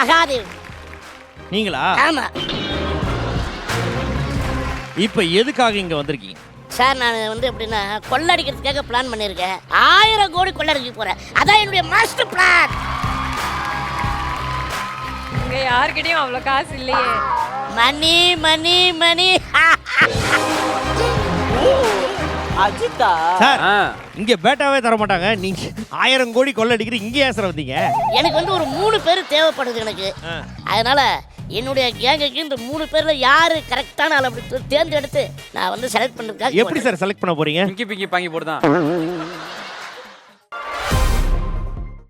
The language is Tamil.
மகாதேவ். நீங்களா? ஆமா இப்ப எதுக்காக இங்க வந்திருக்கீங்க? சார், நான் வந்து எப்படின்னா கொள்ளடிக்கிறதுக்காக பிளான் பண்ணியிருக்கேன். 1000 கோடி கொள்ளடிக்க போறேன். அதான் என்னுடைய மாஸ்டர் பிளான். இங்க யார்கிட்டயும் அவ்வளவு காசு இல்லையே. மணி மணி மணி. அஜித்தா சார், இங்க பேட்டாவே தர மாட்டாங்க. நீங்க 1000 கோடி கொள்ள அடிக்கிற இங்க ஏன் சார் வந்தீங்க? எனக்கு வந்து ஒரு 3 பேர் தேவைப்படுது எனக்கு. அதனால என்னுடைய கேங்குக்கு இந்த 3 பேர்ல யாரு கரெக்டான ஆள் அப்படி தேர்ந்தெடுத்து நான் வந்து செலக்ட் பண்ணுறதுக்காக. எப்படி சார் செலக்ட் பண்ண போறீங்க? பிங்கி பிங்கி பாங்கி போடுதான்.